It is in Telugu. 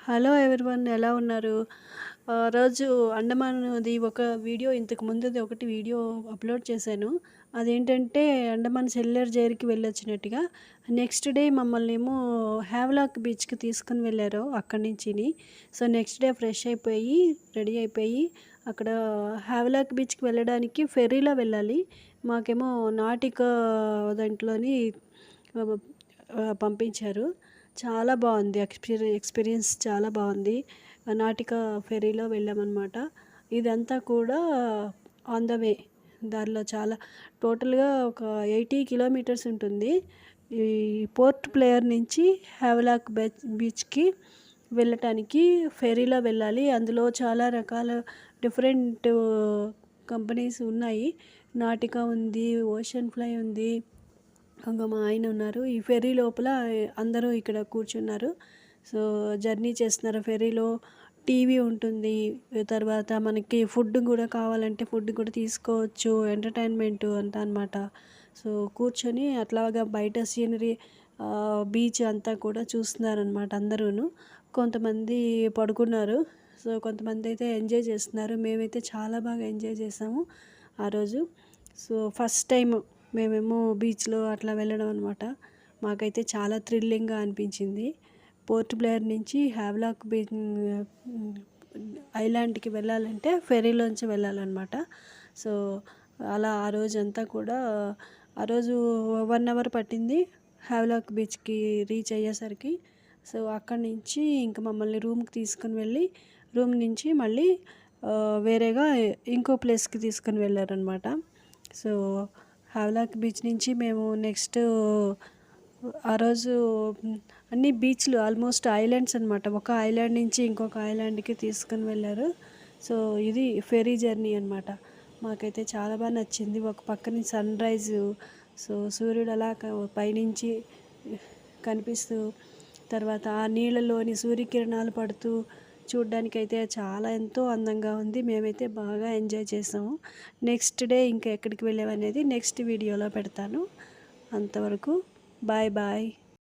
హలో ఎవ్రీవన్, ఎలా ఉన్నారు? రోజు అండమాన్‌ది ఒక వీడియో, ఇంతకు ముందుది ఒకటి వీడియో అప్లోడ్ చేశాను. అదేంటంటే అండమాన్ సెల్యులర్ జైలుకి వెళ్ళొచ్చినట్టుగా. నెక్స్ట్ డే మమ్మల్నేమో హ్యావ్లాక్ బీచ్‌కి తీసుకొని వెళ్లారు అక్కడి నుంచిని. సో, నెక్స్ట్ డే ఫ్రెష్ అయిపోయి, రెడీ అయిపోయి అక్కడ హ్యావ్లాక్ బీచ్‌కి వెళ్ళడానికి ఫెర్రీలో వెళ్ళాలి. మాకేమో నాటికా దాంట్లోని ఆహ్, పంపించారు. చాలా బావుంది. ఎక్స్‌పీరియన్స్ చాలా బావుంది. నాటికా ఫెర్రీలో వెళ్ళామనమాట. ఇదంతా కూడా ఆన్ ద వే. దారిలో చాలా టోటల్‌గా ఒక 80 కిలోమీటర్స్ ఉంటుంది. ఈ పోర్ట్ బ్లెయిర్ నుంచి హ్యావ్లాక్ బీచ్‌కి వెళ్ళటానికి ఫెర్రీలో వెళ్ళాలి. అందులో చాలా రకాల డిఫరెంట్ కంపెనీస్ ఉన్నాయి. నాటికా ఉంది, ఓషన్ ఫ్లై ఉంది. ఇంగ మా ఆయన ఉన్నారు. ఈ ఫెర్రీ లోపల అందరూ ఇక్కడ కూర్చున్నారు. సో, జర్నీ చేస్తున్నారు ఫెర్రీలో. టీవీ ఉంటుంది. తర్వాత మనకి ఫుడ్ గూడా కావాలంటే ఫుడ్ కూడా తీసుకోవచ్చు. ఎంటర్‌టైన్‌మెంట్ అంతా అనమాట. సో, కూర్చొని అట్లాగా బయట సీనరీ, బీచ్ అంతా కూడా చూస్తున్నారనమాట అందరూను. కొంతమంది పడుకున్నారు. సో, కొంతమందయితే ఎంజాయ్ చేస్తున్నారు. మేమైతే చాలా బాగా ఎంజాయ్ చేసాము ఆ రోజు. సో, ఫస్ట్ టైము మేమేమో బీచ్‌లో అట్లా వెళ్ళడం అనమాట. మాకైతే చాలా థ్రిల్లింగ్‌గా అనిపించింది. పోర్ట్ బ్లెయిర్ నుంచి హ్యావ్లాక్ ఐలాండ్‌కి వెళ్ళాలంటే ఫెర్రీలోంచి వెళ్ళాలనమాట. సో, అలా ఆ రోజంతా కూడా ఆ రోజు 1 అవర్ పట్టింది హ్యావ్లాక్ బీచ్‌కి రీచ్ అయ్యేసరికి. సో, అక్కడి నుంచి ఇంక మమ్మల్ని రూమ్‌కి తీసుకొని వెళ్ళి, రూమ్ నుంచి మళ్ళీ వేరేగా ఇంకో ప్లేస్‌కి తీసుకొని వెళ్లారనమాట. సో, హావ్లాక్ బీచ్ నుంచి మేము నెక్స్ట్ ఆ రోజు అన్ని బీచ్‌లు ఆల్మోస్ట్ ఐలాండ్స్ అనమాట. ఒక ఐలాండ్ నుంచి ఇంకొక ఐలాండ్‌కి తీసుకొని వెళ్లారు. సో, ఇది ఫెర్రీ జర్నీ అనమాట. మాకైతే చాలా బాగా నచ్చింది. ఒక పక్కన సన్‌రైజు, సో, సూర్యుడు అలా పైనుంచి కనిపిస్తూ, తర్వాత ఆ నీళ్ళలోని సూర్యకిరణాలు పడుతూ చూడ్డానికైతే చాలా ఎంతో అందంగా ఉంది. మేమైతే బాగా ఎంజాయ్ చేసాము. నెక్స్ట్ డే ఇంకా ఎక్కడికి వెళ్ళామనేది నెక్స్ట్ వీడియోలో పెడతాను. అంతవరకు బాయ్ బాయ్.